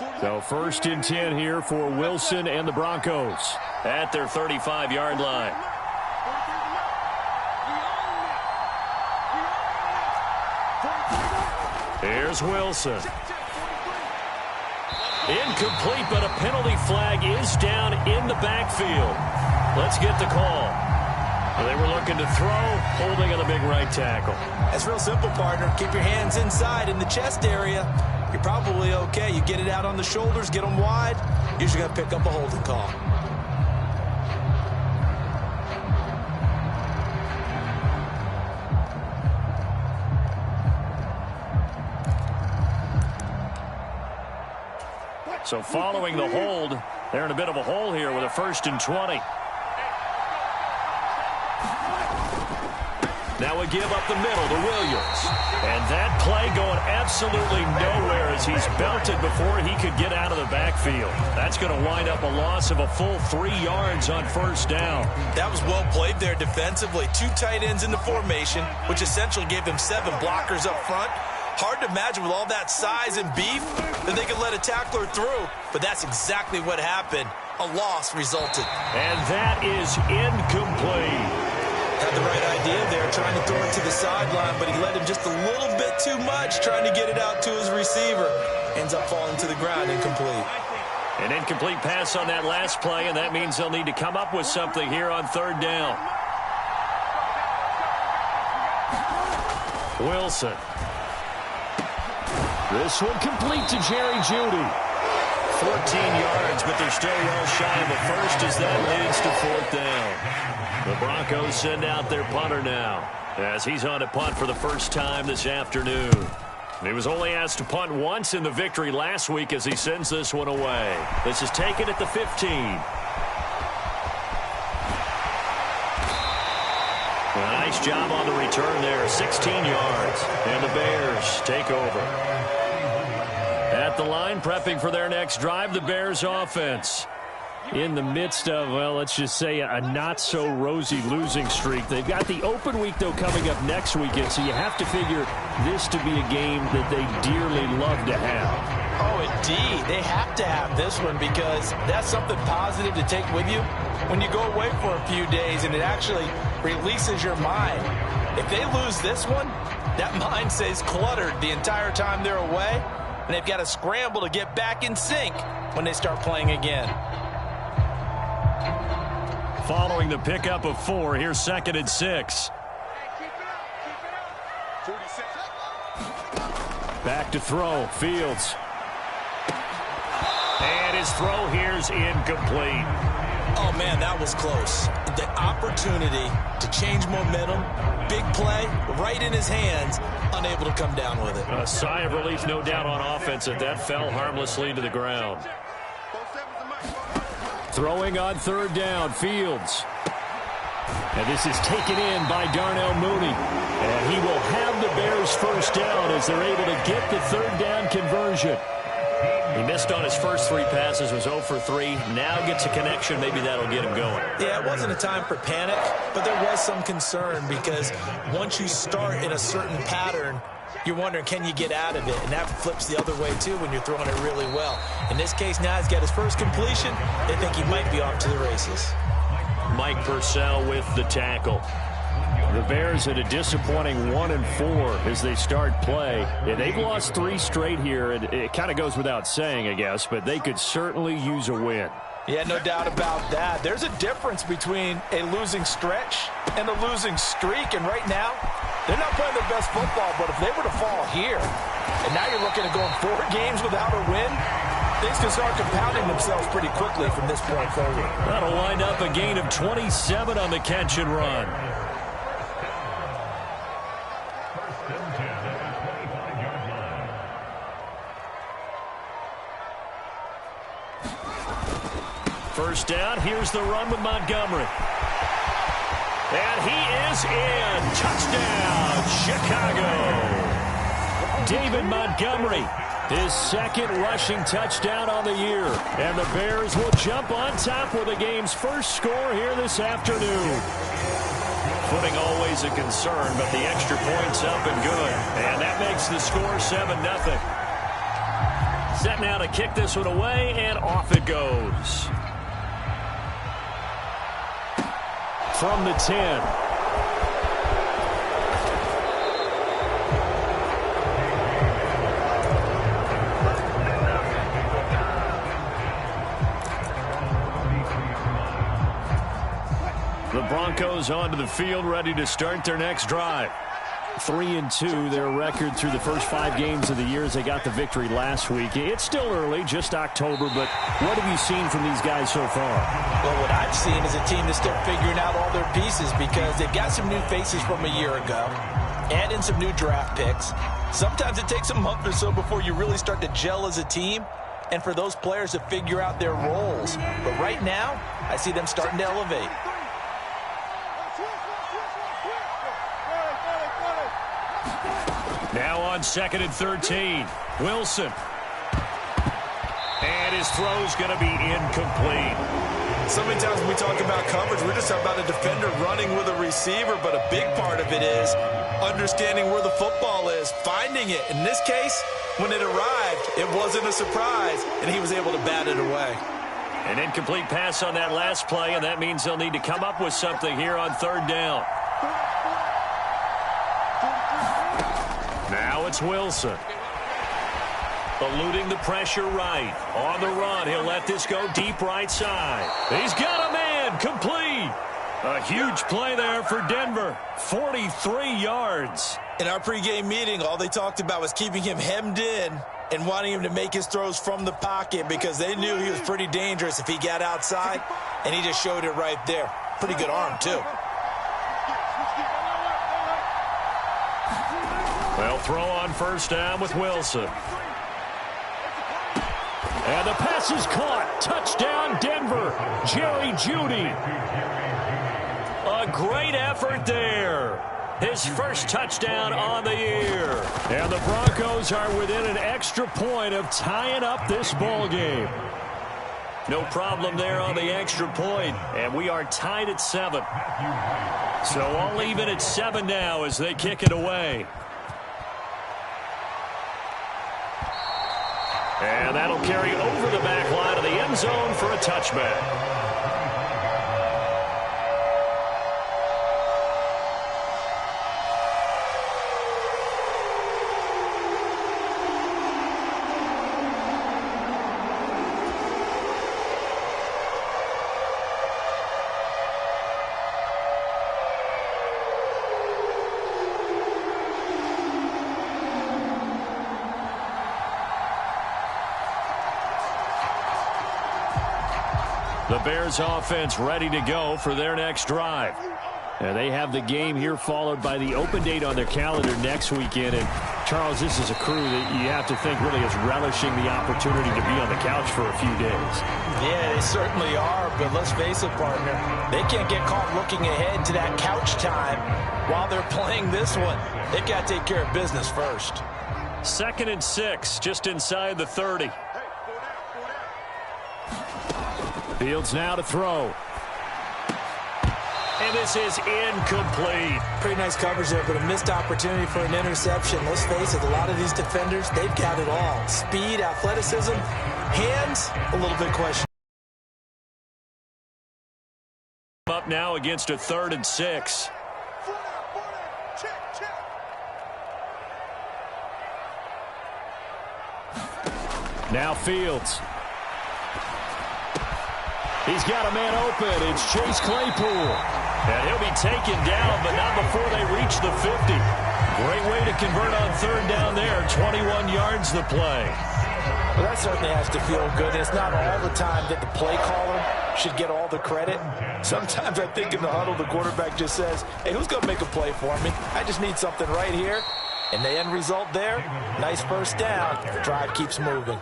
So 1st and 10 here for Wilson and the Broncos at their 35-yard line. Here's Wilson. Incomplete, but a penalty flag is down in the backfield. Let's get the call. They were looking to throw, holding on the big right tackle. That's real simple, partner. Keep your hands inside in the chest area. You're probably okay. You get it out on the shoulders, get them wide. Usually going to pick up a holding call. So following the hold, they're in a bit of a hole here with a 1st and 20. Now we give up the middle to Williams. And that play going absolutely nowhere as he's belted before he could get out of the backfield. That's going to wind up a loss of a full 3 yards on 1st down. That was well played there defensively. 2 tight ends in the formation, which essentially gave them 7 blockers up front. Hard to imagine with all that size and beef that they could let a tackler through. But that's exactly what happened. A loss resulted. And that is incomplete. Had the right idea there, trying to throw it to the sideline, but he led him just a little bit too much, trying to get it out to his receiver. Ends up falling to the ground, incomplete. An incomplete pass on that last play, and that means they'll need to come up with something here on 3rd down. Wilson. This one complete to Jerry Jeudy. 14 yards, but they're still well shy of a first as that leads to 4th down. The Broncos send out their punter now as he's on to punt for the first time this afternoon. He was only asked to punt once in the victory last week as he sends this one away. This is taken at the 15. A nice job on the return there, 16 yards. And the Bears take over. At the line, prepping for their next drive, the Bears offense. In the midst of, well, let's just say a not-so-rosy losing streak. They've got the open week, though, coming up next weekend, so you have to figure this to be a game that they dearly love to have. Oh, indeed. They have to have this one because that's something positive to take with you when you go away for a few days, and it actually releases your mind. If they lose this one, that mind stays cluttered the entire time they're away, and they've got to scramble to get back in sync when they start playing again. Following the pickup of 4, here's 2nd and 6. Back to throw, Fields. And his throw here's incomplete. Oh, man, that was close. The opportunity to change momentum, big play, right in his hands, unable to come down with it. A sigh of relief, no doubt, on offense that fell harmlessly to the ground. Throwing on 3rd down, Fields. And this is taken in by Darnell Mooney. And he will have the Bears' first down as they're able to get the 3rd down conversion. He missed on his first 3 passes, was 0 for 3. Now gets a connection. Maybe that'll get him going. Yeah, it wasn't a time for panic, but there was some concern because once you start in a certain pattern, you're wondering, can you get out of it? And that flips the other way, too, when you're throwing it really well. In this case, now he's got his first completion. They think he might be off to the races. Mike Purcell with the tackle. The Bears at a disappointing 1-4 as they start play. And they've lost 3 straight here, and it kind of goes without saying, I guess, but they could certainly use a win. Yeah, no doubt about that. There's a difference between a losing stretch and a losing streak, and right now, they're not playing their best football, but if they were to fall here, and now you're looking at going 4 games without a win, things can start compounding themselves pretty quickly from this point forward. That'll wind up a gain of 27 on the catch and run. First down, here's the run with Montgomery. And he is in. Touchdown, Chicago. David Montgomery, his 2nd rushing touchdown on the year. And the Bears will jump on top with the game's first score here this afternoon. Footing always a concern, but the extra point's up and good. And that makes the score 7-0. Set now to kick this one away, and off it goes. From the 10. The Broncos onto the field, ready to start their next drive. 3-2, their record through the first 5 games of the year as they got the victory last week. It's still early, just October, but what have you seen from these guys so far? Well, what I've seen is a team that's still figuring out all their pieces because they've got some new faces from a year ago, add in some new draft picks. Sometimes it takes a month or so before you really start to gel as a team and for those players to figure out their roles. But right now, I see them starting to elevate. Now on 2nd and 13, Wilson. And his throw's going to be incomplete. So many times when we talk about coverage, we're just talking about a defender running with a receiver, but a big part of it is understanding where the football is, finding it. In this case, when it arrived, it wasn't a surprise, and he was able to bat it away. An incomplete pass on that last play, and that means they'll need to come up with something here on 3rd down. Now it's Wilson. Eluding the pressure right. On the run, he'll let this go deep right side. He's got a man, complete. A huge play there for Denver. 43 yards. In our pregame meeting, all they talked about was keeping him hemmed in and wanting him to make his throws from the pocket because they knew he was pretty dangerous if he got outside, and he just showed it right there. Pretty good arm, too. They'll throw on 1st down with Wilson. And the pass is caught. Touchdown, Denver. Jerry Jeudy. A great effort there. His first touchdown on the year. And the Broncos are within an extra point of tying up this ball game. No problem there on the extra point. And we are tied at 7. So all even at 7 now as they kick it away. And that'll carry over the back line of the end zone for a touchback. The Bears offense ready to go for their next drive. And they have the game here followed by the open date on their calendar next weekend. And Charles, this is a crew that you have to think really is relishing the opportunity to be on the couch for a few days. Yeah, they certainly are, but let's face it, partner. They can't get caught looking ahead to that couch time while they're playing this one. They've got to take care of business first. 2nd and 6, just inside the 30. Fields now to throw. And this is incomplete. Pretty nice coverage there, but a missed opportunity for an interception. Let's face it, a lot of these defenders, they've got it all. Speed, athleticism, hands, a little bit questionable. Up now against a 3rd and 6. Now Fields. He's got a man open. It's Chase Claypool. And he'll be taken down, but not before they reach the 50. Great way to convert on 3rd down there. 21 yards the play. Well, that certainly has to feel good. It's not all the time that the play caller should get all the credit. Sometimes I think in the huddle, the quarterback just says, hey, who's going to make a play for me? I just need something right here. And the end result there, nice 1st down. The drive keeps moving.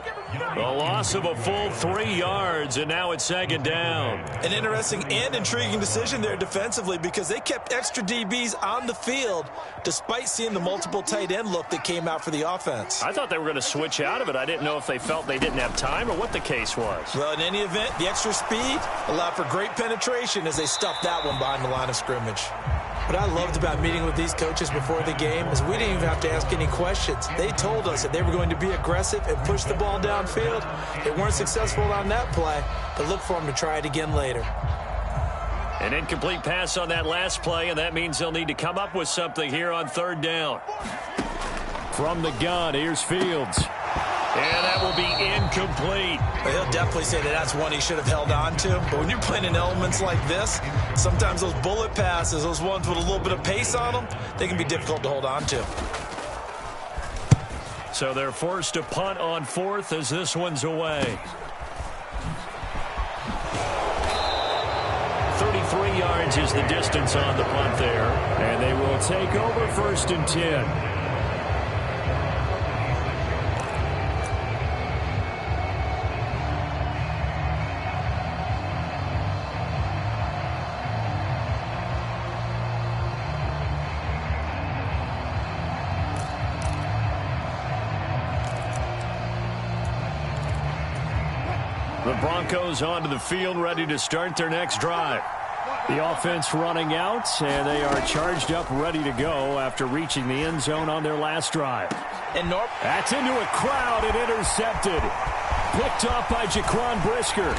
The loss of a full 3 yards, and now it's 2nd down. An interesting and intriguing decision there defensively because they kept extra DBs on the field despite seeing the multiple tight end look that came out for the offense. I thought they were going to switch out of it. I didn't know if they felt they didn't have time or what the case was. Well, in any event, the extra speed allowed for great penetration as they stuffed that one behind the line of scrimmage. What I loved about meeting with these coaches before the game is we didn't even have to ask any questions. They told us that they were going to be aggressive and push the ball downfield. They weren't successful on that play, but look for them to try it again later. An incomplete pass on that last play, and that means they'll need to come up with something here on third down. From the gun, here's Fields. And that will be incomplete. He'll definitely say that that's one he should have held on to. But when you're playing in elements like this, sometimes those bullet passes, those ones with a little bit of pace on them, they can be difficult to hold on to. So they're forced to punt on fourth as this one's away. 33 yards is the distance on the punt there. And they will take over 1st and 10. The Broncos onto the field, ready to start their next drive. The offense running out, and they are charged up, ready to go after reaching the end zone on their last drive. And that's into a crowd and intercepted. Picked off by Jaquan Brisker.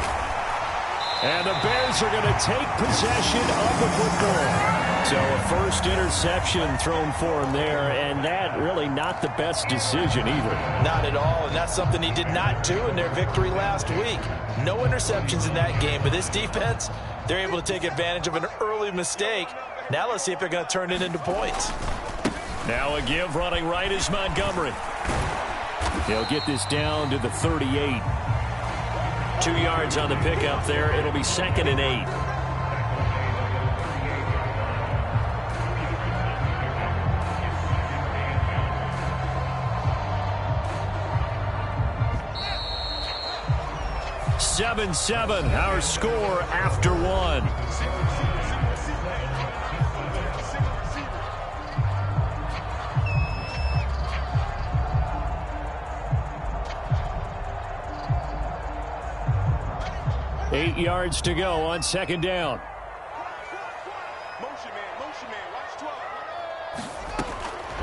And the Bears are going to take possession of the football. So a first interception thrown for him there, and that really not the best decision either. Not at all, and that's something he did not do in their victory last week. No interceptions in that game, but this defense, they're able to take advantage of an early mistake. Now let's see if they're going to turn it into points. Now a give running right is Montgomery. He'll get this down to the 38. 2 yards on the pickup there. It'll be 2nd and 8. Seven, our score after one. Eight yards to go on 2nd down. Motion man, watch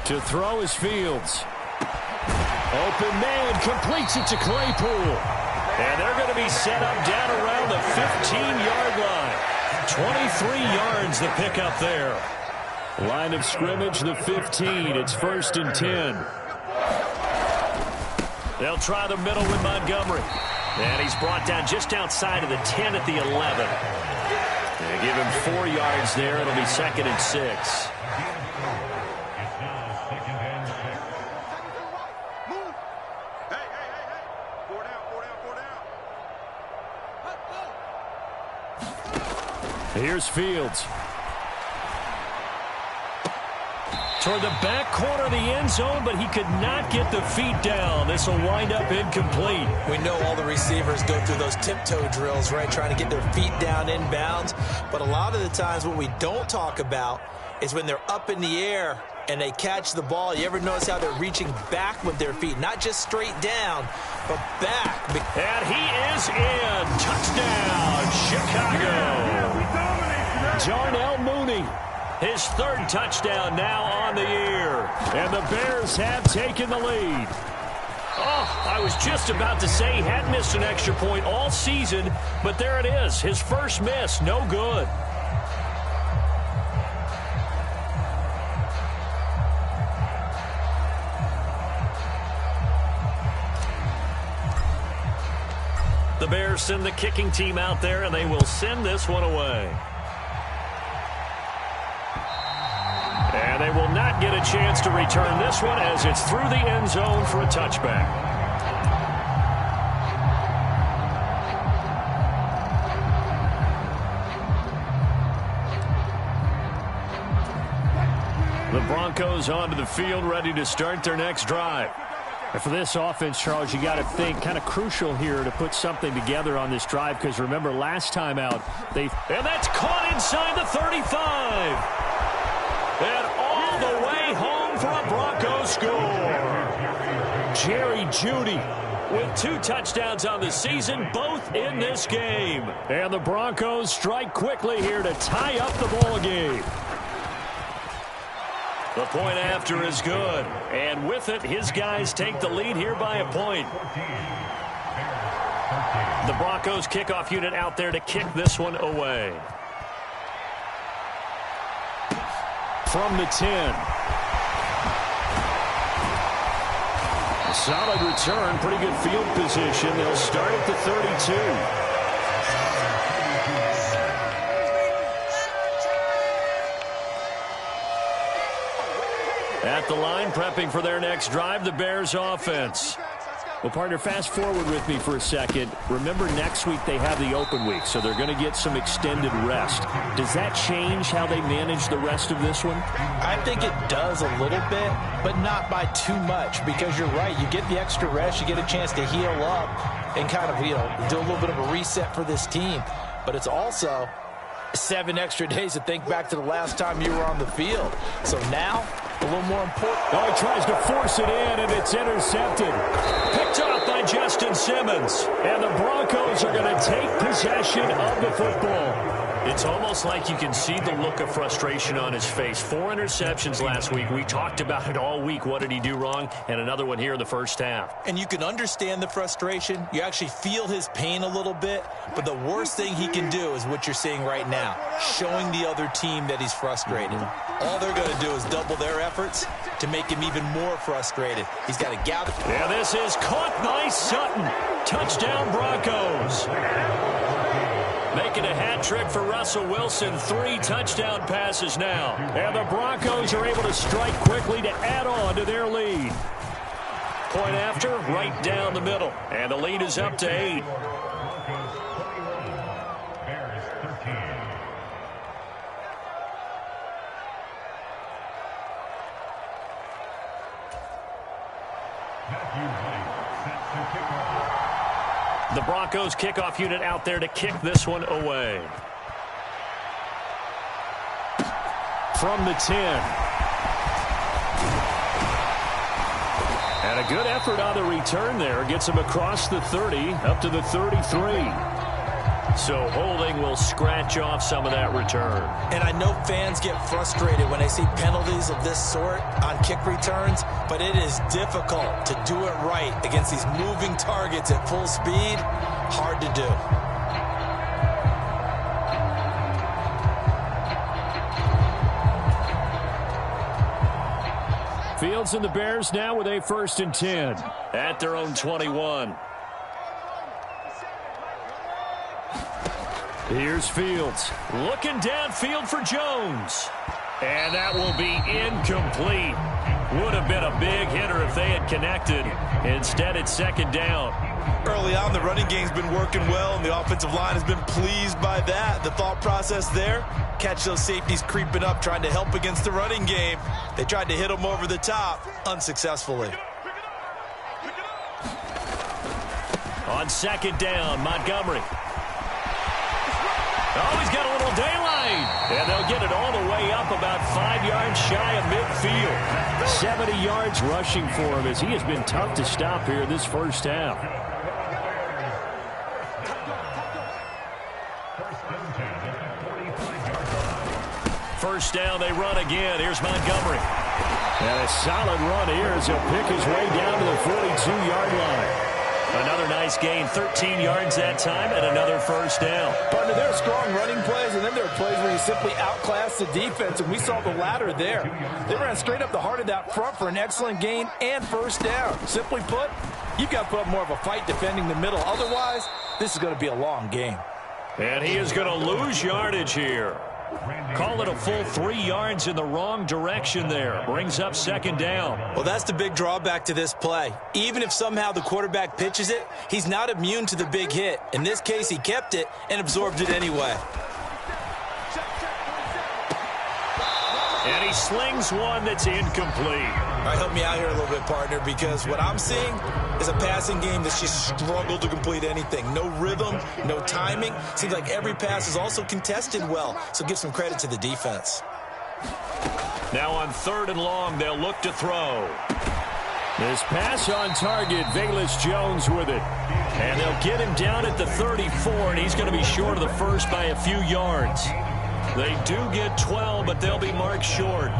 12. To throw is Fields. Open man, completes it to Claypool. And they're going to be set up down around the 15-yard line. 23 yards the pickup there. Line of scrimmage, the 15. It's 1st and 10. They'll try the middle with Montgomery. And he's brought down just outside of the 10 at the 11. They give him 4 yards there. It'll be 2nd and 6. Here's Fields. Toward the back corner of the end zone, but he could not get the feet down. This will wind up incomplete. We know all the receivers go through those tiptoe drills, right, trying to get their feet down inbounds. But a lot of the times what we don't talk about is when they're up in the air and they catch the ball. You ever notice how they're reaching back with their feet? Not just straight down, but back. And he is in. Touchdown, Chicago. Darnell Mooney, his 3rd touchdown now on the year. And the Bears have taken the lead. Oh, I was just about to say he hadn't missed an extra point all season, but there it is. His first miss, no good. The Bears send the kicking team out there, and they will send this one away. And they will not get a chance to return this one as it's through the end zone for a touchback. The Broncos onto the field, ready to start their next drive. And for this offense, Charles, you got to think kind of crucial here to put something together on this drive, because remember last time out, and that's caught inside the 35. And all the way home for a Broncos score. Jerry Jeudy with 2 touchdowns on the season, both in this game. And the Broncos strike quickly here to tie up the ball game. The point after is good. And with it, his guys take the lead here by a point. The Broncos kickoff unit out there to kick this one away. From the 10. A solid return, pretty good field position. They'll start at the 32. At the line, prepping for their next drive, the Bears offense. Well, partner, fast forward with me for a second. Remember, next week they have the open week, so they're going to get some extended rest. Does that change how they manage the rest of this one? I think it does a little bit, but not by too much, because you're right. You get the extra rest, you get a chance to heal up and kind of, do a little bit of a reset for this team. But it's also 7 extra days to think back to the last time you were on the field. So now, a little more important. Oh, he tries to force it in, and it's intercepted. Picked off by Justin Simmons. And the Broncos are going to take possession of the football. It's almost like you can see the look of frustration on his face. 4 interceptions last week. We talked about it all week. What did he do wrong? And another one here in the first half. And you can understand the frustration. You actually feel his pain a little bit. But the worst thing he can do is what you're seeing right now, showing the other team that he's frustrated. All they're going to do is double their efforts to make him even more frustrated. He's got to gather. Yeah, this is caught by Sutton. Touchdown, Broncos. Making a hat trick for Russell Wilson. 3 touchdown passes now. And the Broncos are able to strike quickly to add on to their lead. Point after, right down the middle. And the lead is up to 8. The Broncos kickoff unit out there to kick this one away. From the 10. And a good effort on the return there. Gets him across the 30 up to the 33. So holding will scratch off some of that return. And I know fans get frustrated when they see penalties of this sort on kick returns, but it is difficult to do it right against these moving targets at full speed. Hard to do. Fields and the Bears now with a 1st and 10 at their own 21. Here's Fields. Looking downfield for Jones. And that will be incomplete. Would have been a big hitter if they had connected. Instead, it's 2nd down. Early on, the running game's been working well, and the offensive line has been pleased by that. The thought process there, catch those safeties creeping up, trying to help against the running game. They tried to hit them over the top, unsuccessfully. On 2nd down, Montgomery. Oh, he's got a little daylight. And they'll get it all the way up about 5 yards shy of midfield. 70 yards rushing for him as he has been tough to stop here this first half. First down, they run again. Here's Montgomery. And a solid run here as he'll pick his way down to the 42-yard line. Another nice gain, 13 yards that time, and another first down. Partner, there are strong running plays, and then there are plays where you simply outclass the defense, and we saw the latter there. They ran straight up the heart of that front for an excellent gain and first down. Simply put, you've got to put up more of a fight defending the middle. Otherwise, this is going to be a long game. And he is going to lose yardage here. Call it a full 3 yards in the wrong direction there. Brings up 2nd down. Well, that's the big drawback to this play. Even if somehow the quarterback pitches it, he's not immune to the big hit. In this case, he kept it and absorbed it anyway. And he slings one that's incomplete. All right, help me out here a little bit, partner, because what I'm seeing is a passing game that's just struggled to complete anything. No rhythm, no timing. Seems like every pass is also contested well, so give some credit to the defense. Now on 3rd and long, they'll look to throw. This pass on target, Velus Jones with it. And they'll get him down at the 34, and he's going to be short of the first by a few yards. They do get 12, but they'll be marked short.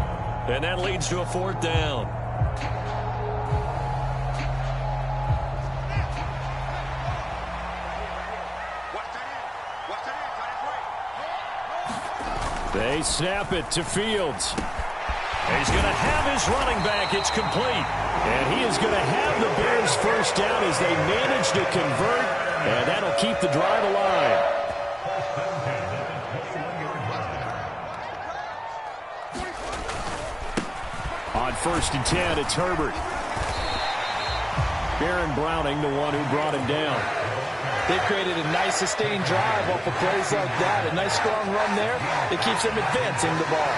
And that leads to a 4th down. They snap it to Fields. He's going to have his running back. It's complete. And he is going to have the Bears first down as they manage to convert. And that'll keep the drive alive. On 1st and 10, it's Herbert. Baron Browning, the one who brought him down. They've created a nice sustained drive off of plays like that. A nice strong run there that keeps them advancing the ball.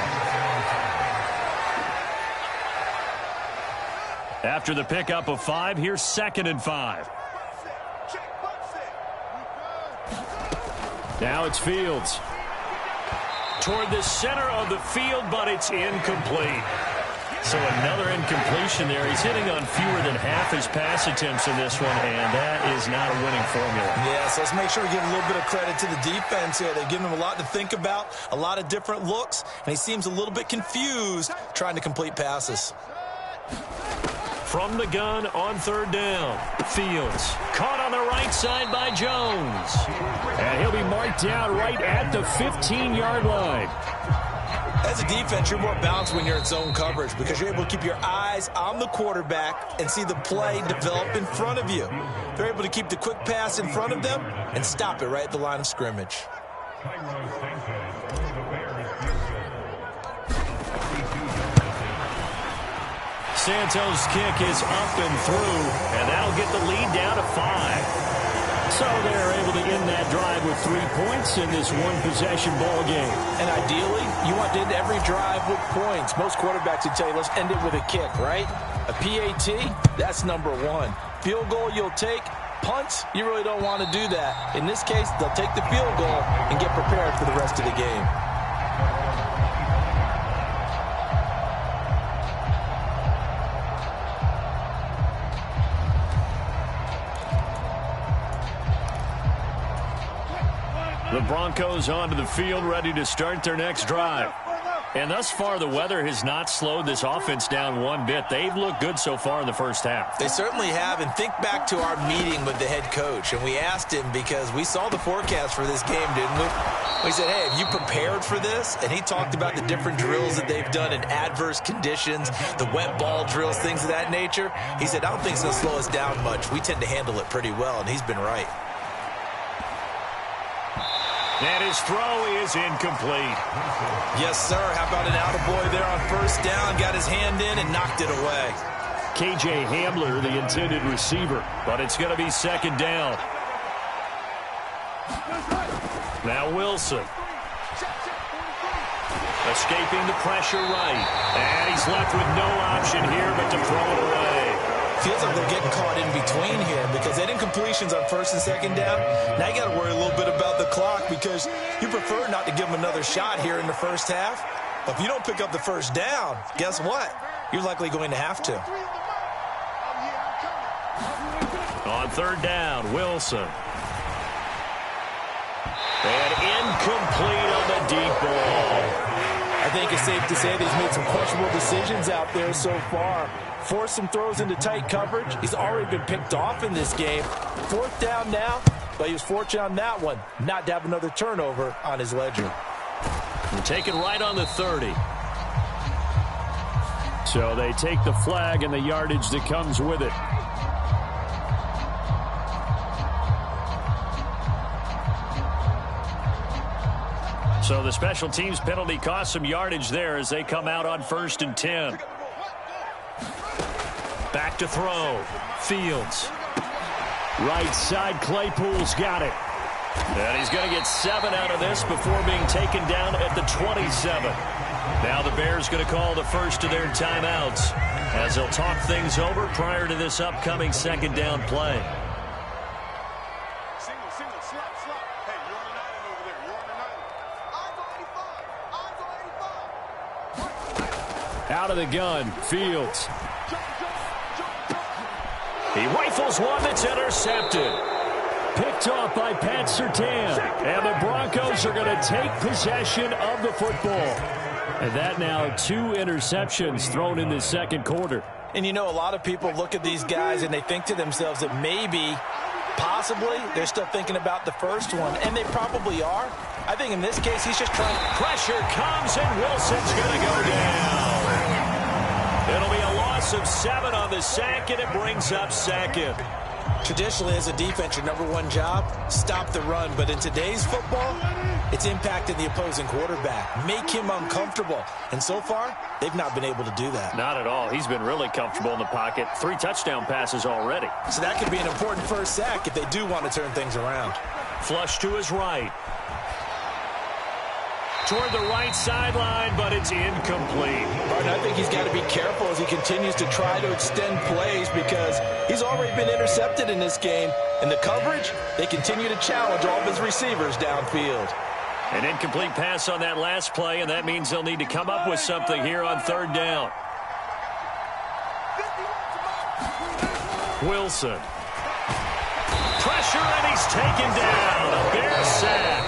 After the pickup of 5, here's 2nd and 5. Now it's Fields. Toward the center of the field, but it's incomplete. So another incompletion there. He's hitting on fewer than half his pass attempts in this one, and that is not a winning formula. Yes, let's make sure we give a little bit of credit to the defense here. They've given him a lot to think about, a lot of different looks, and he seems a little bit confused trying to complete passes. From the gun on 3rd down, Fields caught on the right side by Jones. And he'll be marked down right at the 15-yard line. As a defense, you're more balanced when you're in zone coverage because you're able to keep your eyes on the quarterback and see the play develop in front of you. They're able to keep the quick pass in front of them and stop it right at the line of scrimmage. Santos' kick is up and through, and that'll get the lead down to 5. So they're able to end that drive with 3 points in this one-possession ball game. And ideally, you want to end every drive with points. Most quarterbacks would tell you, let's end it with a kick, right? A PAT, that's number 1. Field goal you'll take. Punts, you really don't want to do that. In this case, they'll take the field goal and get prepared for the rest of the game. The Broncos onto the field, ready to start their next drive. And thus far, the weather has not slowed this offense down one bit. They've looked good so far in the first half. They certainly have. And think back to our meeting with the head coach. And we asked him because we saw the forecast for this game, didn't we? We said, hey, have you prepared for this? And he talked about the different drills that they've done in adverse conditions, the wet ball drills, things of that nature. He said, I don't think it's going to slow us down much. We tend to handle it pretty well, and he's been right. And his throw is incomplete. Yes, sir. How about an attaboy there on 1st down? Got his hand in and knocked it away. KJ Hamler, the intended receiver. But it's going to be 2nd down. Now Wilson. Escaping the pressure right. And he's left with no option here but to throw it away. Feels like they're getting caught in between here because they did incompletions on 1st and 2nd down. Now you got to worry a little bit about the clock because you prefer not to give them another shot here in the first half. But if you don't pick up the 1st down, guess what? You're likely going to have to. On 3rd down, Wilson. And incomplete on the deep ball. I think it's safe to say that he's made some questionable decisions out there so far. Forced some throws into tight coverage. He's already been picked off in this game. 4th down now, but he was fortunate on that one not to have another turnover on his ledger. And take it right on the 30. So they take the flag and the yardage that comes with it. So the special teams penalty cost some yardage there as they come out on 1st and 10. Back to throw. Fields. Right side, Claypool's got it. And he's going to get 7 out of this before being taken down at the 27. Now the Bears going to call the first of their timeouts as they'll talk things over prior to this upcoming 2nd down play. Out of the gun, Fields. He rifles one that's intercepted. Picked off by Pat Surtain. And the Broncos are going to take possession of the football. And that now 2 interceptions thrown in this second quarter. And you know, a lot of people look at these guys and they think to themselves that maybe, possibly, they're still thinking about the first one. And they probably are. I think in this case, he's just trying. Pressure comes and Wilson's going to go down. It'll be a loss of 7 on the sack, and it brings up second. Traditionally, as a defense, your #1 job, stop the run. But in today's football, it's impacting the opposing quarterback. Make him uncomfortable. And so far, they've not been able to do that. Not at all. He's been really comfortable in the pocket. 3 touchdown passes already. So that could be an important first sack if they do want to turn things around. Flush to his right. Toward the right sideline, but it's incomplete. Martin, I think he's got to be careful as he continues to try to extend plays because he's already been intercepted in this game. In the coverage, they continue to challenge all of his receivers downfield. An incomplete pass on that last play, and that means they'll need to come up with something here on 3rd down. Wilson. Pressure, and he's taken down. A Bear sack.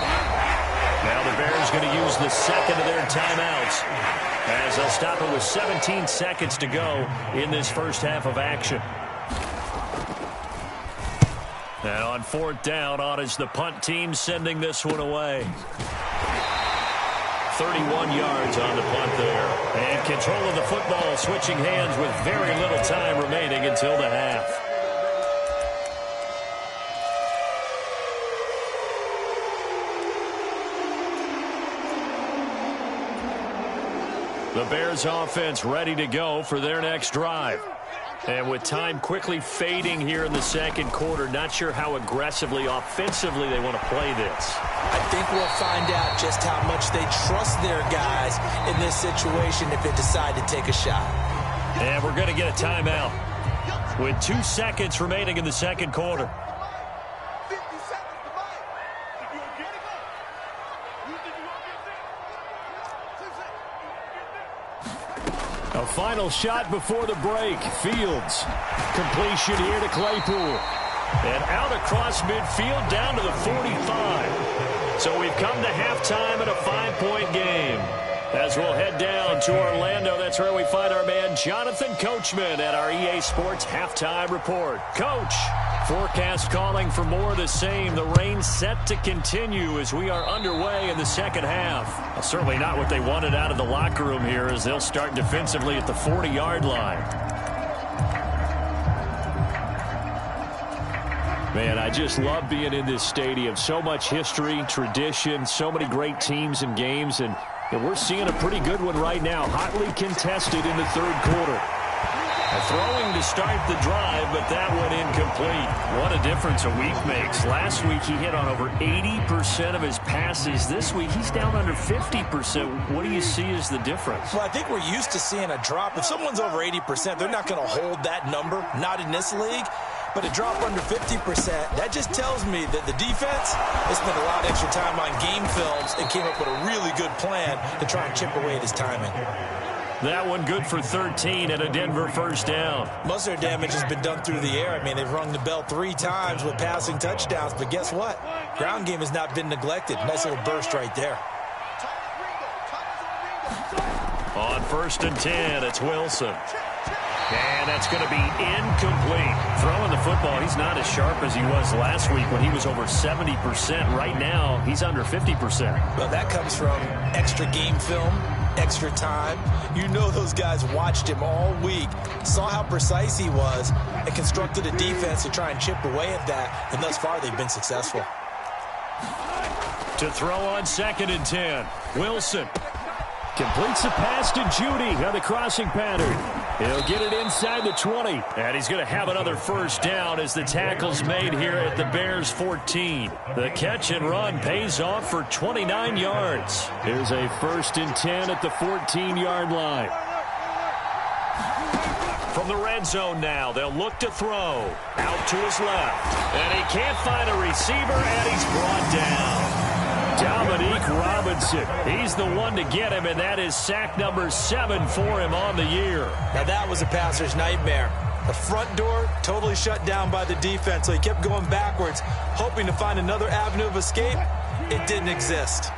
Now the Bears going to use the second of their timeouts as they'll stop it with 17 seconds to go in this first half of action. And on 4th down, on is the punt team sending this one away. 31 yards on the punt there. And control of the football switching hands with very little time remaining until the half. The Bears offense ready to go for their next drive. And with time quickly fading here in the second quarter, not sure how aggressively, offensively they want to play this. I think we'll find out just how much they trust their guys in this situation if they decide to take a shot. And we're going to get a timeout with 2 seconds remaining in the second quarter. A final shot before the break. Fields. Completion here to Claypool. And out across midfield down to the 45. So we've come to halftime in a 5-point game. As we'll head down to Orlando, that's where we find our man Jonathan Coachman at our EA Sports Halftime Report. Coach, forecast calling for more of the same. The rain set to continue as we are underway in the second half. Well, certainly not what they wanted out of the locker room here as they'll start defensively at the 40-yard line. Man, I just love being in this stadium. So much history, tradition, so many great teams and games, and we're seeing a pretty good one right now, hotly contested in the 3rd quarter. Throwing to start the drive, but that one incomplete. What a difference a week makes. Last week he hit on over 80% of his passes. This week he's down under 50%. What do you see as the difference? Well, I think we're used to seeing a drop. If someone's over 80%, they're not going to hold that number, not in this league. But a drop under 50%, that just tells me that the defense has spent a lot of extra time on game films and came up with a really good plan to try and chip away at his timing. That one good for 13 and a Denver first down. Most of their damage has been done through the air. I mean, they've rung the bell 3 times with passing touchdowns. But guess what? Ground game has not been neglected. Nice little burst right there. On 1st and 10, it's Wilson. And that's going to be incomplete. Throwing the football, he's not as sharp as he was last week when he was over 70%. Right now, he's under 50%. Well, that comes from extra game film, extra time. You know those guys watched him all week, saw how precise he was, and constructed a defense to try and chip away at that. And thus far, they've been successful. To throw on 2nd and 10, Wilson. Completes the pass to Judy on the crossing pattern. He'll get it inside the 20. And he's going to have another first down as the tackle's made here at the Bears 14. The catch and run pays off for 29 yards. Here's a 1st and 10 at the 14-yard line. From the red zone now, they'll look to throw. Out to his left. And he can't find a receiver, and he's brought down. Dominique Robinson. He's the one to get him, and that is sack number 7 for him on the year. Now that was a passer's nightmare. The front door totally shut down by the defense, so he kept going backwards, hoping to find another avenue of escape. It didn't exist.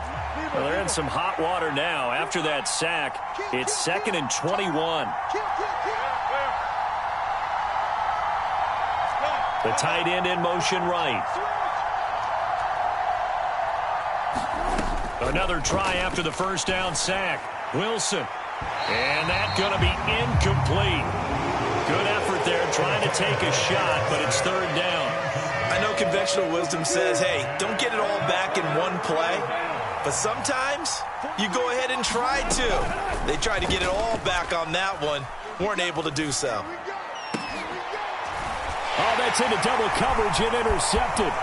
Well, they're in some hot water now. After that sack, it's 2nd and 21. The tight end in motion right. Another try after the first down sack. Wilson. And that's going to be incomplete. Good effort there trying to take a shot, but it's 3rd down. I know conventional wisdom says, hey, don't get it all back in one play. But sometimes you go ahead and try to. They tried to get it all back on that one. Weren't able to do so. Oh, that's into double coverage and intercepted.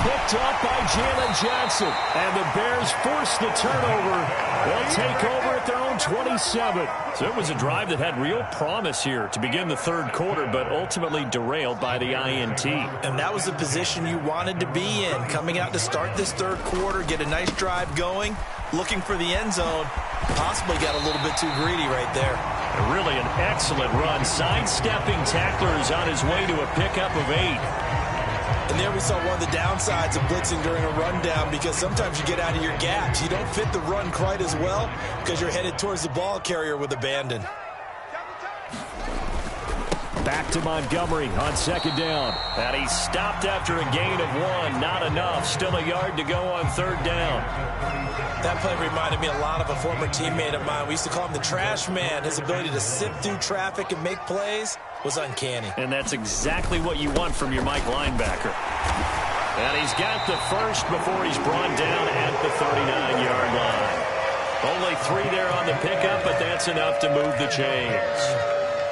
Picked up by Jalen Johnson. And the Bears force the turnover. They'll take over at their own 27. So it was a drive that had real promise here to begin the 3rd quarter, but ultimately derailed by the INT. And that was the position you wanted to be in. Coming out to start this 3rd quarter, get a nice drive going, looking for the end zone. Possibly got a little bit too greedy right there. Really an excellent run. Sidestepping tacklers on his way to a pickup of 8. And there we saw one of the downsides of blitzing during a rundown, because sometimes you get out of your gaps. You don't fit the run quite as well because you're headed towards the ball carrier with abandon. Back to Montgomery on 2nd down. And he stopped after a gain of 1. Not enough. Still a yard to go on 3rd down. That play reminded me a lot of a former teammate of mine. We used to call him the trash man. His ability to sift through traffic and make plays was uncanny. And that's exactly what you want from your Mike linebacker. And he's got the first before he's brought down at the 39-yard line. Only 3 there on the pickup, but that's enough to move the chains.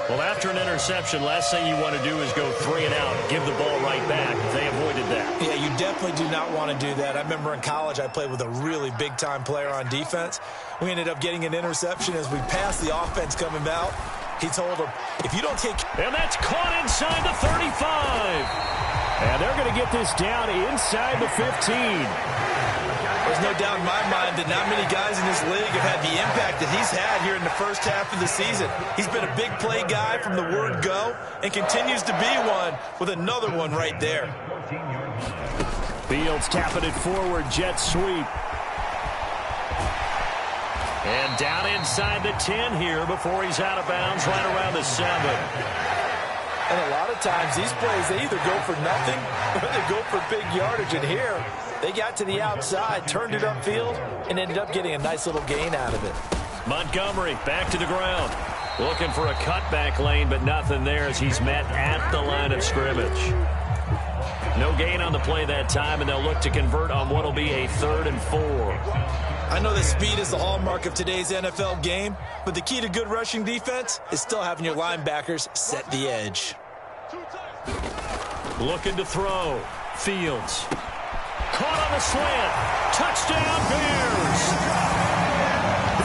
Well, after an interception, last thing you want to do is go 3 and out, give the ball right back. They avoided that. Yeah, you definitely do not want to do that. I remember in college I played with a really big-time player on defense. We ended up getting an interception as we passed the offense coming out. He told him, if you don't take... And that's caught inside the 35. And they're going to get this down inside the 15. There's no doubt in my mind that not many guys in this league have had the impact that he's had here in the first half of the season. He's been a big play guy from the word go and continues to be one with another one right there. Fields tapping it forward, jet sweep. And down inside the 10 here before he's out of bounds right around the 7. And a lot of times these plays, they either go for nothing or they go for big yardage. And here, they got to the outside, turned it upfield, and ended up getting a nice little gain out of it. Montgomery back to the ground. Looking for a cutback lane, but nothing there as he's met at the line of scrimmage. No gain on the play that time, and they'll look to convert on what will be a 3rd and 4. I know that speed is the hallmark of today's NFL game, but the key to good rushing defense is still having your linebackers set the edge. Looking to throw. Fields. Caught on the slant. Touchdown, Bears.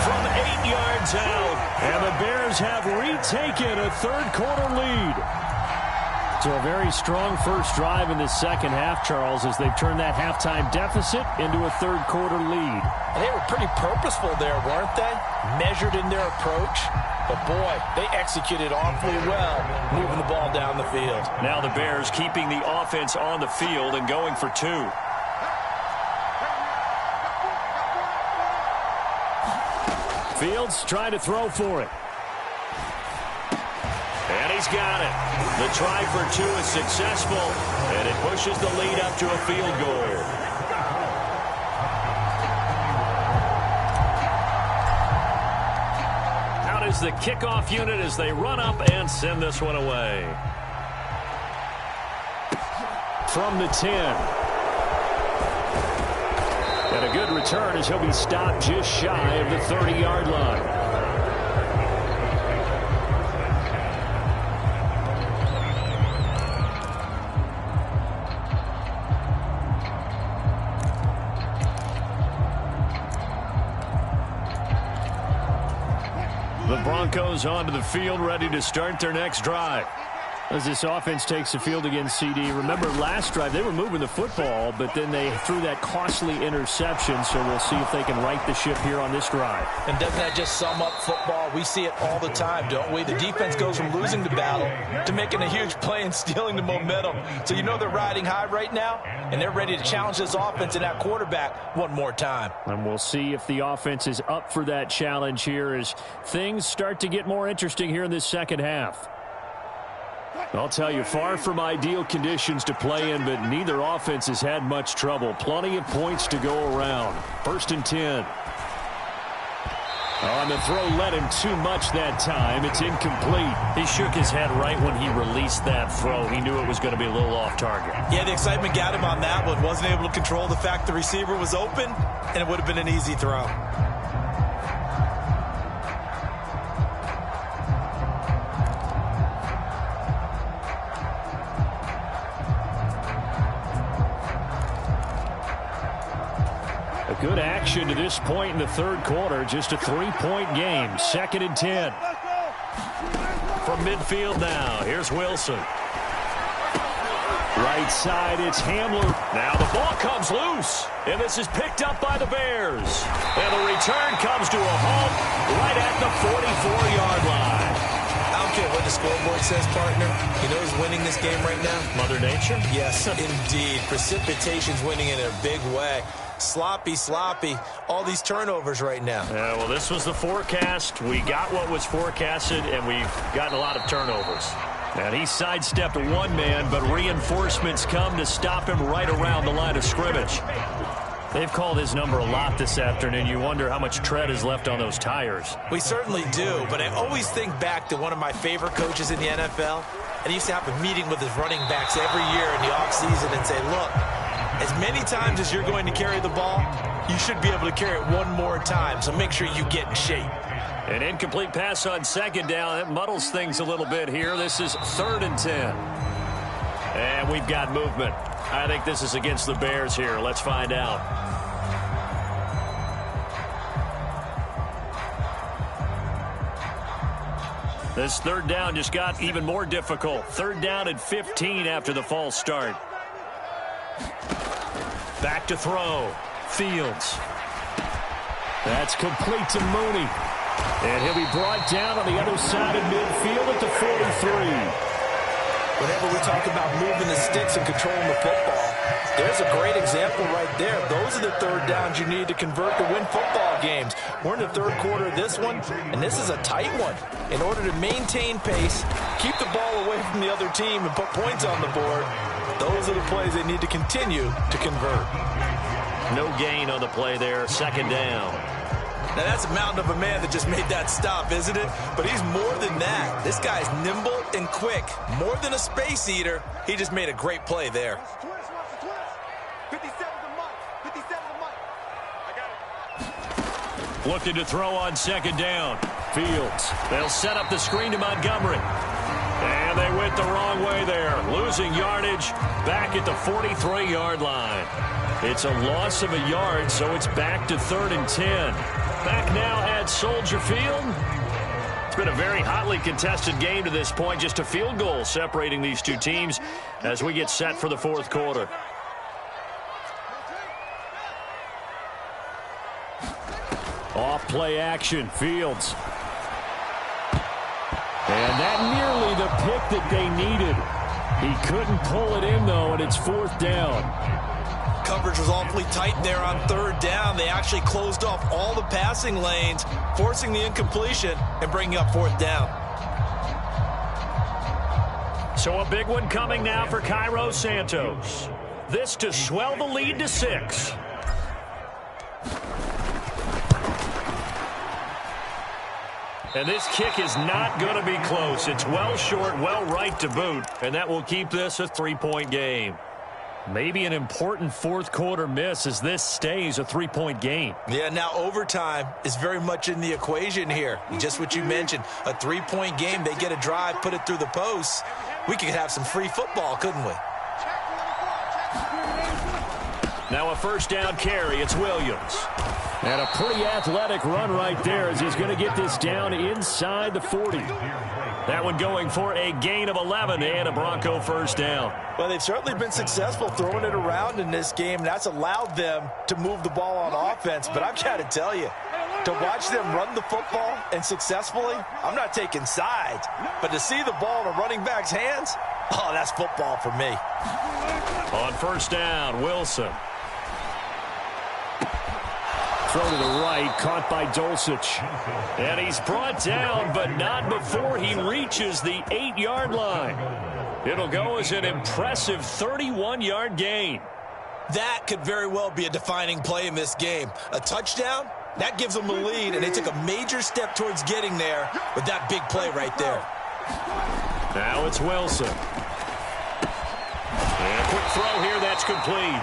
From 8 yards out. And the Bears have retaken a 3rd quarter lead. So a very strong first drive in the second half, Charles, as they've turned that halftime deficit into a 3rd quarter lead. And they were pretty purposeful there, weren't they? Measured in their approach. But, boy, they executed awfully well, moving the ball down the field. Now the Bears keeping the offense on the field and going for 2. Fields trying to throw for it. And he's got it. The try for 2 is successful, and it pushes the lead up to a field goal. Out is the kickoff unit as they run up and send this one away. From the 10. And a good return as he'll be stopped just shy of the 30-yard line. The Broncos onto the field, ready to start their next drive. As this offense takes the field against CD, remember last drive they were moving the football, but then they threw that costly interception, so we'll see if they can right the ship here on this drive. And doesn't that just sum up football? We see it all the time, don't we? The defense goes from losing the battle to making a huge play and stealing the momentum. So you know they're riding high right now, and they're ready to challenge this offense and that quarterback one more time. And we'll see if the offense is up for that challenge here as things start to get more interesting here in this second half. I'll tell you, far from ideal conditions to play in, but neither offense has had much trouble. Plenty of points to go around. 1st and 10. On the throw, led him too much that time. It's incomplete. He shook his head right when he released that throw. He knew it was going to be a little off target. Yeah, the excitement got him on that one. Wasn't able to control the fact the receiver was open, and it would have been an easy throw. Good action to this point in the third quarter. Just a 3-point game. 2nd and 10. From midfield now, here's Wilson. Right side, it's Hamler. Now the ball comes loose, and this is picked up by the Bears. And the return comes to a halt right at the 44-yard line. I don't care what the scoreboard says, partner. You know who's winning this game right now? Mother Nature? Yes, indeed. Precipitation's winning in a big way. Sloppy, all these turnovers right now. Yeah, well, this was the forecast. We got what was forecasted, and we've gotten a lot of turnovers. And he sidestepped one man, but reinforcements come to stop him right around the line of scrimmage. They've called his number a lot this afternoon. You wonder how much tread is left on those tires. We certainly do, but I always think back to one of my favorite coaches in the NFL, and he used to have a meeting with his running backs every year in the offseason and say, look, as many times as you're going to carry the ball, you should be able to carry it one more time, so make sure you get in shape. An incomplete pass on 2nd down. That muddles things a little bit here. This is 3rd and 10. And we've got movement. I think this is against the Bears here. Let's find out. This 3rd down just got even more difficult. 3rd down and 15 after the false start. Back to throw. Fields. That's complete to Mooney. And he'll be brought down on the other side of midfield at the 43. Whenever we talk about moving the sticks and controlling the football, there's a great example right there. Those are the 3rd downs you need to convert to win football games. We're in the 3rd quarter of this one, and this is a tight one. In order to maintain pace, keep the ball away from the other team, and put points on the board, those are the plays they need to continue to convert. No gain on the play there. 2nd down. Now, that's a mountain of a man that just made that stop, isn't it? But he's more than that. This guy's nimble and quick. More than a space eater. He just made a great play there. 57 to Mike. 57 to Mike. I got it. Looking to throw on 2nd down. Fields. They'll set up the screen to Montgomery. And they went the wrong way there. Losing yardage back at the 43-yard line. It's a loss of a yard, so it's back to 3rd and 10. Back now at Soldier Field. It's been a very hotly contested game to this point. Just a field goal separating these two teams as we get set for the 4th quarter. Off play action. Fields. And that nearly the pick that they needed. He couldn't pull it in, though, and it's 4th down. Coverage was awfully tight there on 3rd down. They actually closed off all the passing lanes, forcing the incompletion and bringing up 4th down. So a big one coming now for Cairo Santos. This to swell the lead to 6. And this kick is not going to be close. It's well short, well right to boot, and that will keep this a 3-point game. Maybe an important 4th quarter miss as this stays a 3-point game. Yeah, now overtime is very much in the equation here. Just what you mentioned, a 3-point game. They get a drive, put it through the posts. We could have some free football, couldn't we? Now a 1st down carry. It's Williams. And a pretty athletic run right there as he's going to get this down inside the 40. That one going for a gain of 11 and a Bronco first down. Well, they've certainly been successful throwing it around in this game. That's allowed them to move the ball on offense. But I've got to tell you, to watch them run the football and successfully, I'm not taking sides. But to see the ball in a running back's hands, oh, that's football for me. On first down, Wilson. Throw to the right, caught by Dulcich. And he's brought down, but not before he reaches the 8-yard line. It'll go as an impressive 31-yard gain. That could very well be a defining play in this game. A touchdown, that gives them the lead, and they took a major step towards getting there with that big play right there. Now it's Wilson. And a quick throw here, that's complete.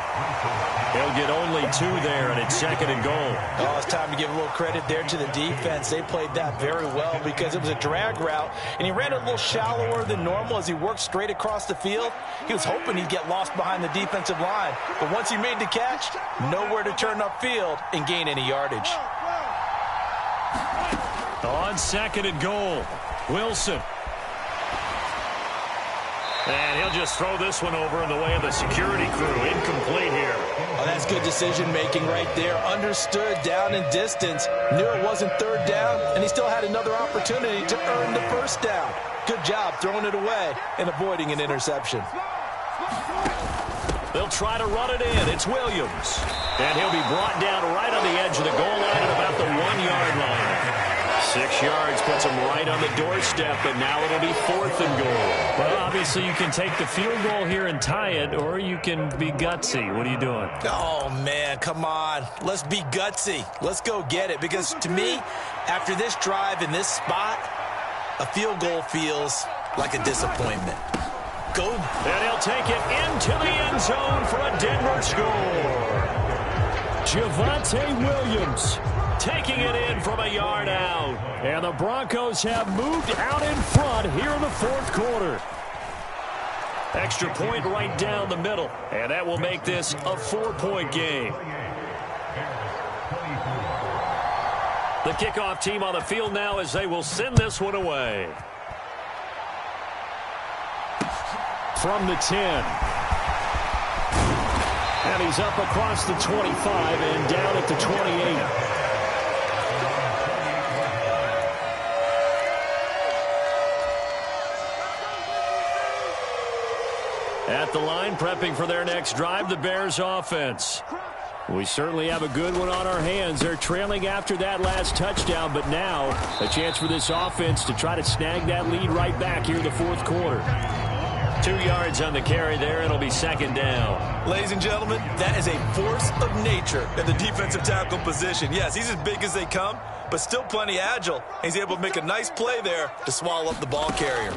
He'll get only 2 there, and it's 2nd and goal. Oh, it's time to give a little credit there to the defense. They played that very well because it was a drag route, and he ran a little shallower than normal as he worked straight across the field. He was hoping he'd get lost behind the defensive line, but once he made the catch, nowhere to turn upfield and gain any yardage. On 2nd and goal, Wilson. And he'll just throw this one over in the way of the security crew. Incomplete here. Oh, that's good decision-making right there. Understood down and distance. Knew it wasn't 3rd down, and he still had another opportunity to earn the first down. Good job throwing it away and avoiding an interception. They'll try to run it in. It's Williams. And he'll be brought down right on the edge of the goal line at about the 1-yard line. 6 yards puts him right on the doorstep, but now it'll be 4th and goal. Well, obviously you can take the field goal here and tie it, or you can be gutsy. What are you doing? Oh, man, come on. Let's be gutsy. Let's go get it, because to me, after this drive in this spot, a field goal feels like a disappointment. Go. And he'll take it into the end zone for a Denver score. Javonte Williams taking it in from a yard out. And the Broncos have moved out in front here in the 4th quarter. Extra point right down the middle. And that will make this a 4-point game. The kickoff team on the field now as they will send this one away. From the 10. And he's up across the 25 and down at the 28. At the line, prepping for their next drive, the Bears offense. We certainly have a good one on our hands. They're trailing after that last touchdown, but now a chance for this offense to try to snag that lead right back here in the 4th quarter. 2 yards on the carry there. It'll be 2nd down. Ladies and gentlemen, that is a force of nature at the defensive tackle position. Yes, he's as big as they come, but still plenty agile. He's able to make a nice play there to swallow up the ball carrier.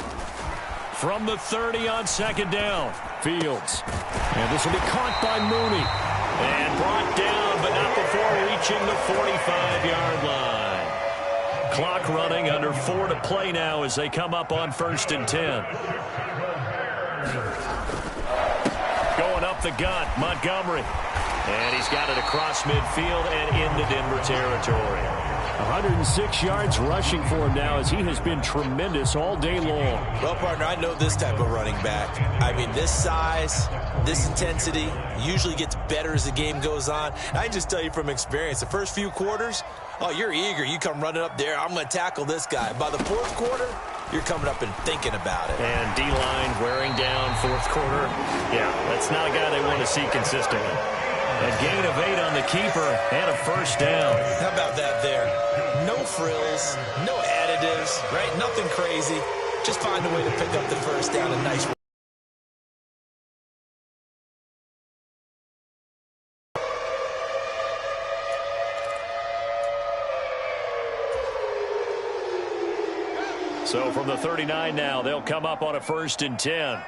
From the 30 on 2nd down, Fields. And this will be caught by Mooney. And brought down, but not before reaching the 45-yard line. Clock running, under 4 to play now as they come up on 1st and 10. Going up the gut, Montgomery. And he's got it across midfield and into Denver territory. 106 yards rushing for him now as he has been tremendous all day long. Well, partner, I know this type of running back. I mean, this size, this intensity usually gets better as the game goes on. I can just tell you from experience, the first few quarters, oh, you're eager. You come running up there, I'm going to tackle this guy. By the 4th quarter, you're coming up and thinking about it. And D-line wearing down 4th quarter. Yeah, that's not a guy they want to see consistently. A gain of 8 on the keeper and a 1st down. How about that there? No frills, no additives, right? Nothing crazy. Just find a way to pick up the 1st down. A nice. So from the 39 now, they'll come up on a 1st and 10.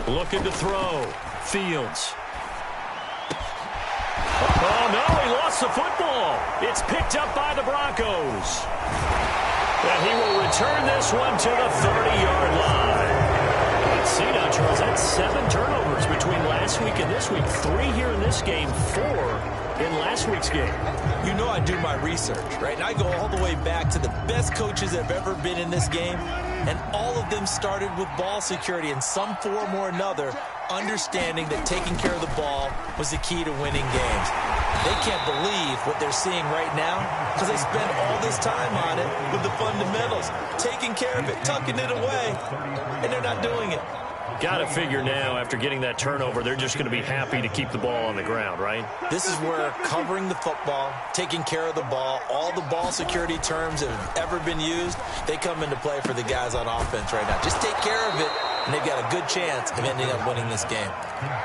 Looking to throw. Fields. Oh, no, he lost the football. It's picked up by the Broncos. And he will return this one to the 30-yard line. Let's see now, Charles, that's 7 turnovers between last week and this week. 3 here in this game, 4 in last week's game? You know I do my research, right? And I go all the way back to the best coaches that have ever been in this game, and all of them started with ball security in some form or another, understanding that taking care of the ball was the key to winning games. They can't believe what they're seeing right now because they spent all this time on it with the fundamentals, taking care of it, tucking it away, and they're not doing it. Got to figure now, after getting that turnover, they're just going to be happy to keep the ball on the ground, right? This is where covering the football, taking care of the ball, all the ball security terms that have ever been used, they come into play for the guys on offense right now. Just take care of it, and they've got a good chance of ending up winning this game.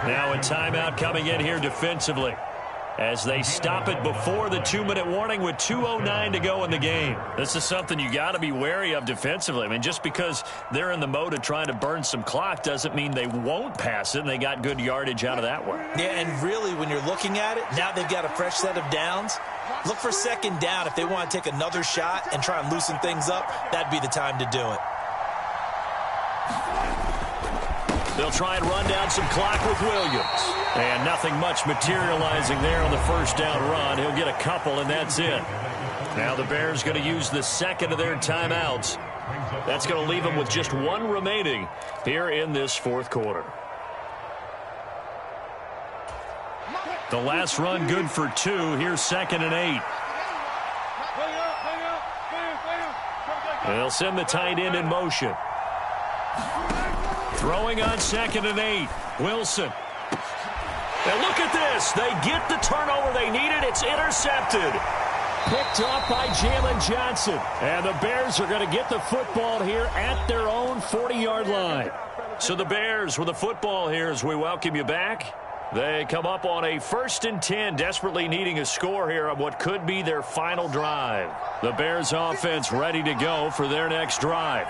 Now a timeout coming in here defensively, as they stop it before the 2-minute warning with 2:09 to go in the game. This is something you got to be wary of defensively. I mean, just because they're in the mode of trying to burn some clock doesn't mean they won't pass it, and they got good yardage out of that one. Yeah, and really, when you're looking at it, now they've got a fresh set of downs. Look for second down. If they want to take another shot and try and loosen things up, that'd be the time to do it. They'll try and run down some clock with Williams. And nothing much materializing there on the first down run. He'll get a couple, and that's it. Now the Bears going to use the second of their timeouts. That's going to leave them with just one remaining here in this fourth quarter. The last run good for 2. Here's 2nd and 8. They'll send the tight end in motion. Throwing on 2nd and 8. Wilson. And look at this. They get the turnover they needed. It's intercepted. Picked off by Jalen Johnson. And the Bears are going to get the football here at their own 40-yard line. So the Bears with the football here as we welcome you back. They come up on a 1st and 10, desperately needing a score here on what could be their final drive. The Bears offense ready to go for their next drive.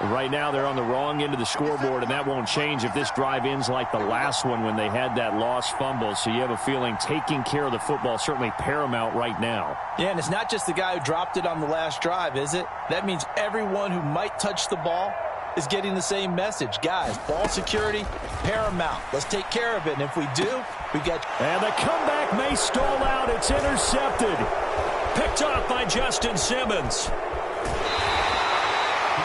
Right now they're on the wrong end of the scoreboard, and that won't change if this drive ends like the last one when they had that lost fumble. So you have a feeling taking care of the football certainly paramount right now. Yeah, and it's not just the guy who dropped it on the last drive, is it? That means everyone who might touch the ball is getting the same message. Guys, ball security, paramount. Let's take care of it, and if we do, we got... And the comeback may stall out. It's intercepted. Picked off by Justin Simmons.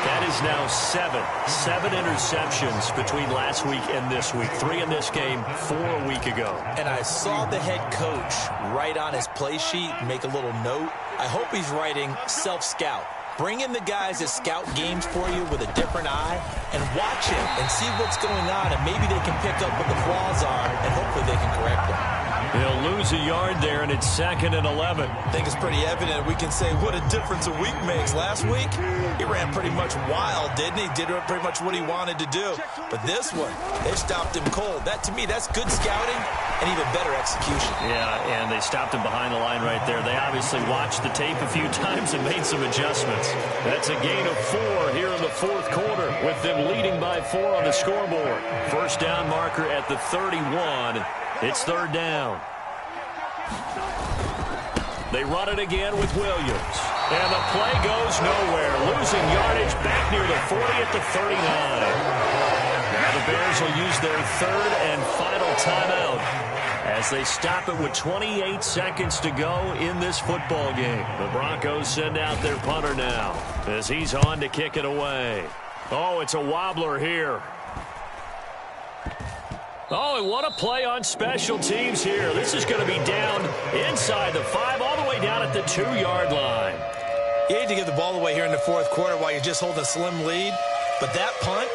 That is now 7 interceptions between last week and this week. 3 in this game, 4 a week ago. And I saw the head coach write on his play sheet, make a little note. I hope he's writing self-scout. Bring in the guys that scout games for you with a different eye and watch him and see what's going on, and maybe they can pick up what the flaws are, and hopefully they can correct them. They'll lose a yard there, and it's 2nd and 11. I think it's pretty evident. We can say what a difference a week makes. Last week, he ran pretty much wild, didn't he? Did pretty much what he wanted to do. But this one, they stopped him cold. That, to me, that's good scouting and even better execution. Yeah, and they stopped him behind the line right there. They obviously watched the tape a few times and made some adjustments. That's a gain of 4 here in the fourth quarter, with them leading by 4 on the scoreboard. First down marker at the 31. It's 3rd down. They run it again with Williams. And the play goes nowhere. Losing yardage back near the 40 at the 39. Now the Bears will use their 3rd and final timeout as they stop it with 28 seconds to go in this football game. The Broncos send out their punter now as he's on to kick it away. Oh, it's a wobbler here. Oh, and what a play on special teams here. This is going to be down inside the 5, all the way down at the 2-yard line. You hate to give the ball away here in the fourth quarter while you're just holding a slim lead, but that punt,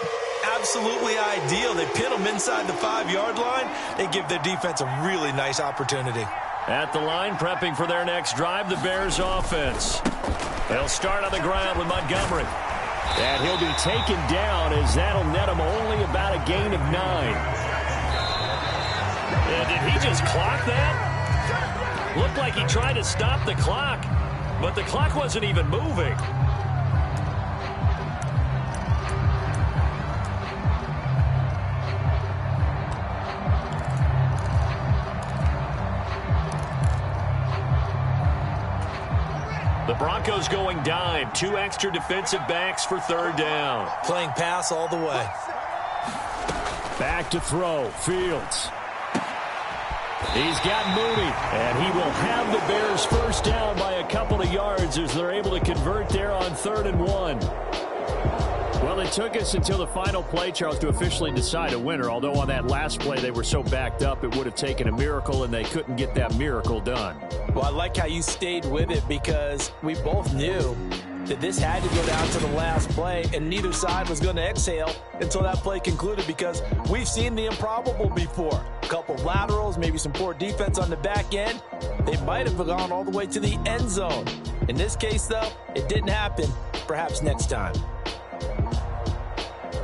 absolutely ideal. They pin them inside the 5-yard line. They give their defense a really nice opportunity. At the line, prepping for their next drive, the Bears offense. They'll start on the ground with Montgomery. And he'll be taken down as that'll net him only about a gain of 9. Did he just clock that? Looked like he tried to stop the clock, but the clock wasn't even moving. The Broncos going dime. 2 extra defensive backs for 3rd down. Playing pass all the way. Back to throw. Fields. He's got Mooney, and he will have the Bears first down by a couple of yards as they're able to convert there on 3rd and 1. Well, it took us until the final play, Charles, to officially decide a winner, although on that last play they were so backed up it would have taken a miracle, and they couldn't get that miracle done. Well, I like how you stayed with it because we both knew that this had to go down to the last play, and neither side was going to exhale until that play concluded because we've seen the improbable before. A couple of laterals, maybe some poor defense on the back end. They might have gone all the way to the end zone. In this case, though, it didn't happen. Perhaps next time.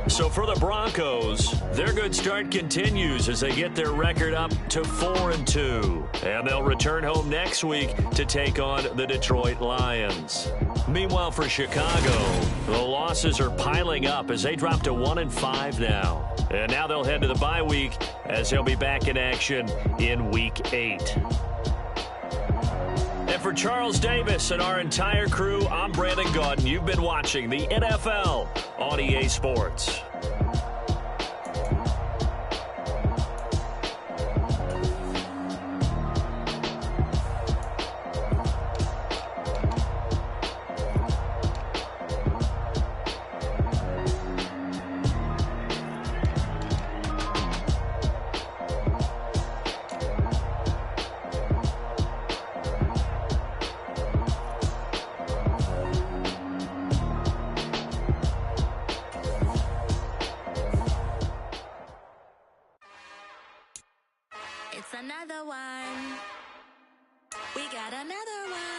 So for the Broncos, their good start continues as they get their record up to 4-2. And they'll return home next week to take on the Detroit Lions. Meanwhile, for Chicago, the losses are piling up as they drop to 1-5 now. And now they'll head to the bye week as they'll be back in action in Week 8. And for Charles Davis and our entire crew, I'm Brandon Gaudin. You've been watching the NFL on EA Sports. It's another one. We got another one.